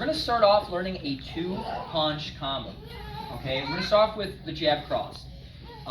we're going to start off learning a 2-punch combo. Okay, we're going to start off with the jab cross.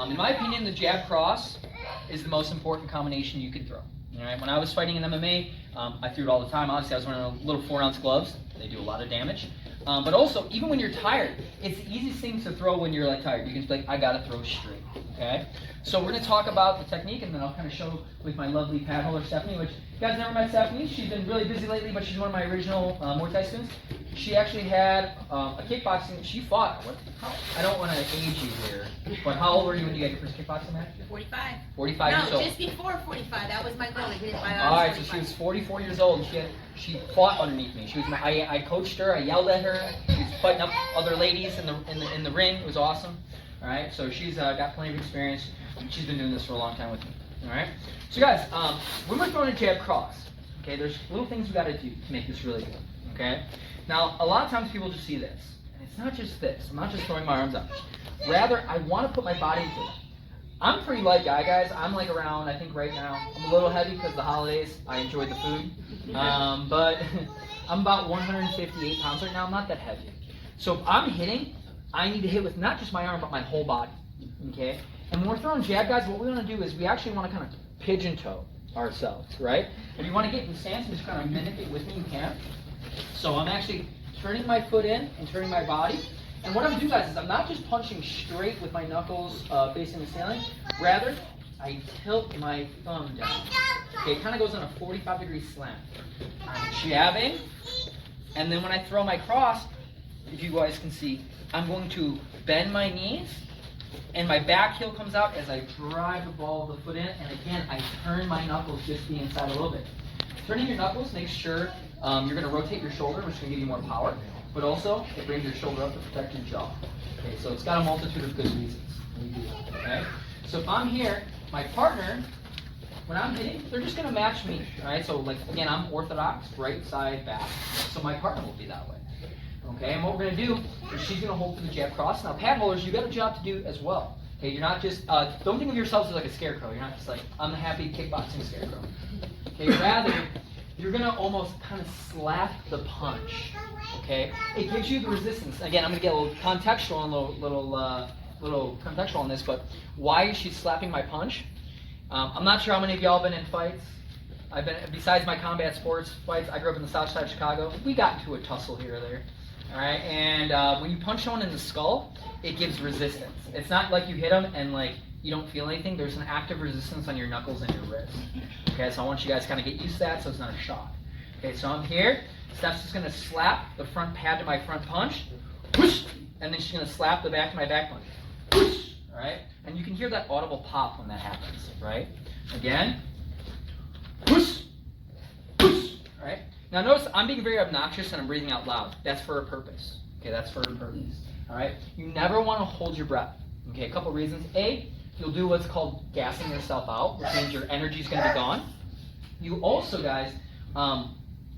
In my opinion, the jab cross is the most important combination you can throw. All right, when I was fighting in MMA, I threw it all the time. Obviously, I was wearing little 4-ounce gloves. They do a lot of damage. But also, even when you're tired, it's the easiest thing to throw when you're like tired. You can just be like, I gotta throw straight. Okay? So we're gonna talk about the technique, and then I'll kind of show with my lovely pad holder Stephanie, which you guys never met Stephanie. She's been really busy lately, but she's one of my original Muay Thai students. She actually had a kickboxing. She fought. I don't want to age you here, but how old were you when you got your first kickboxing match? 45. 45 years old. No, just before 45. That was my goal to hit by all right, so she was 44 years old. She fought underneath me. She was I coached her. I yelled at her. She was fighting up other ladies in the ring. It was awesome. All right, so she's got plenty of experience. She's been doing this for a long time with me. All right, so guys, when we're throwing a jab cross, okay, there's little things we got to do to make this really good. Okay, now a lot of times people just see this, and it's not just this. I'm not just throwing my arms up. Rather, I want to put my body into it. I'm a pretty light guy, guys. I'm like around, I think right now, I'm a little heavy because of the holidays. I enjoyed the food. But I'm about 158 pounds right now. I'm not that heavy. So if I'm hitting, I need to hit with not just my arm, but my whole body. Okay? And when we're throwing jab, guys, what we want to do is we actually want to kind of pigeon toe ourselves, right? If you want to get in stance and just kind of mimic it with me, you can. So I'm actually turning my foot in and turning my body. And what I'm going to do, guys, is I'm not just punching straight with my knuckles facing the ceiling. Rather, I tilt my thumb down. Okay, it kind of goes on a 45-degree slant. I'm jabbing, and then when I throw my cross, if you guys can see, I'm going to bend my knees, and my back heel comes out as I drive the ball of the foot in, and again, I turn my knuckles just the inside a little bit. Turning your knuckles makes sure you're going to rotate your shoulder, which is going to give you more power. But also, it brings your shoulder up to protect your jaw. Okay, so it's got a multitude of good reasons when you do that. Okay, so if I'm here, my partner, when I'm hitting, they're just going to match me. All right, so like again, I'm orthodox, right side back. So my partner will be that way. Okay, and what we're going to do is she's going to hold for the jab cross. Now, pad holders, you got a job to do as well. Okay, you're not just don't think of yourselves as like a scarecrow. You're not just like I'm the happy kickboxing scarecrow. Okay, rather you're going to almost kind of slap the punch. Okay, it gives you the resistance. Again, I'm going to get a little contextual and little contextual on this, but why she's slapping my punch? I'm not sure how many of y'all have been in fights. I've been, besides my combat sports fights, I grew up in the south side of Chicago. We got into a tussle here or there. All right, and when you punch someone in the skull, it gives resistance. It's not like you hit them and like you don't feel anything. There's an active resistance on your knuckles and your wrist. Okay, so I want you guys to kind of get used to that so it's not a shock. Okay, so I'm here. Steph's just going to slap the front pad to my front punch, whoosh, and then she's going to slap the back to my back punch, whoosh, all right? And you can hear that audible pop when that happens, right? Again, whoosh, whoosh, all right? Now notice I'm being very obnoxious and I'm breathing out loud. That's for a purpose, okay? That's for a purpose, all right? You never want to hold your breath, okay? A couple reasons. A, you'll do what's called gassing yourself out, which means your energy is going to be gone. You also, guys,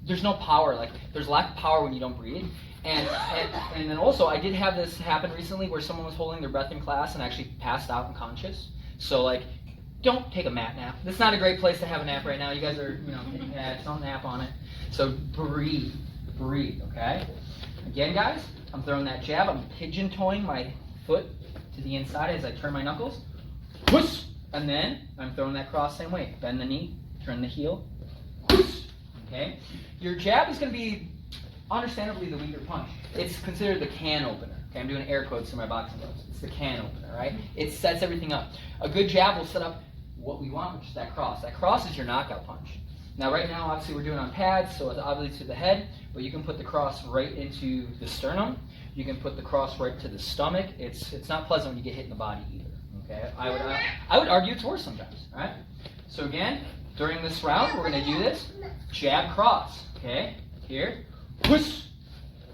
there's no power, like there's lack of power when you don't breathe. And then also I did have this happen recently where someone was holding their breath in class and actually passed out unconscious. So like, don't take a mat nap. This is not a great place to have a nap right now. You guys are, don't nap on it. So breathe, okay? Again, guys, I'm throwing that jab. I'm pigeon-toeing my foot to the inside as I turn my knuckles. Whoosh! And then I'm throwing that cross same way. Bend the knee, turn the heel. Whoosh! Okay? Your jab is going to be, understandably, the weaker punch. It's considered the can opener. Okay, I'm doing air quotes to my boxing gloves. It's the can opener, right? It sets everything up. A good jab will set up what we want, which is that cross. That cross is your knockout punch. Now, right now, obviously, we're doing on pads, so it's obviously to the head, but you can put the cross right into the sternum. You can put the cross right to the stomach. It's not pleasant when you get hit in the body either. Okay, I would argue it's worse sometimes. All right. So again, during this round, we're going to do this jab cross. Okay, here, whoosh,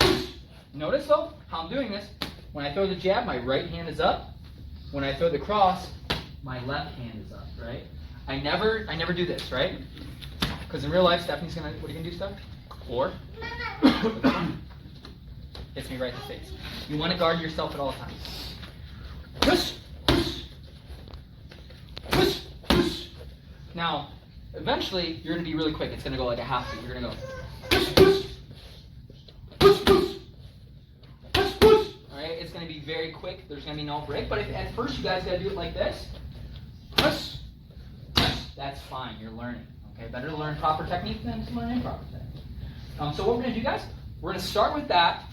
whoosh. Notice though how I'm doing this. When I throw the jab, my right hand is up. When I throw the cross, my left hand is up. Right? I never do this. Right? Because in real life, Stephanie's gonna. What are you gonna do, Steph? Or hits me right in the face. You want to guard yourself at all times. Whoosh, whoosh, whoosh, whoosh. Now, eventually, you're going to be really quick. It's going to go like a half beat. You're going to go whoosh, whoosh, whoosh, whoosh. it's going to be very quick. There's going to be no break. But if at first you guys got to do it like this, push, that's fine. You're learning. Okay, better to learn proper technique than to learn improper technique. So what we're going to do, guys, we're going to start with that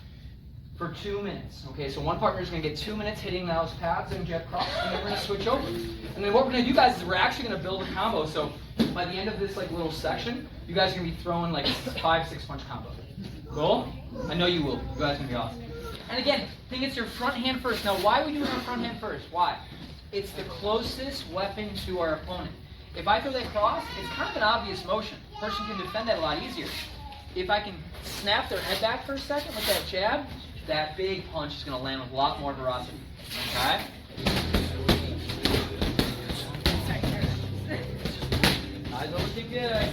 for 2 minutes. Okay, so one partner is going to get 2 minutes hitting those pads and jet cross, and then we're going to switch over. And then what we're going to do, guys, is we're actually going to build a combo. So by the end of this like little section, you guys are going to be throwing like 5-6 punch combo. Cool? I know you will. You guys are going to be awesome. And again, think it's your front hand first. Now, why are we doing our front hand first? Why? It's the closest weapon to our opponent. If I throw that cross, it's kind of an obvious motion. A person can defend that a lot easier. If I can snap their head back for a second with that jab, that big punch is going to land with a lot more veracity. Okay? Eyes looking good.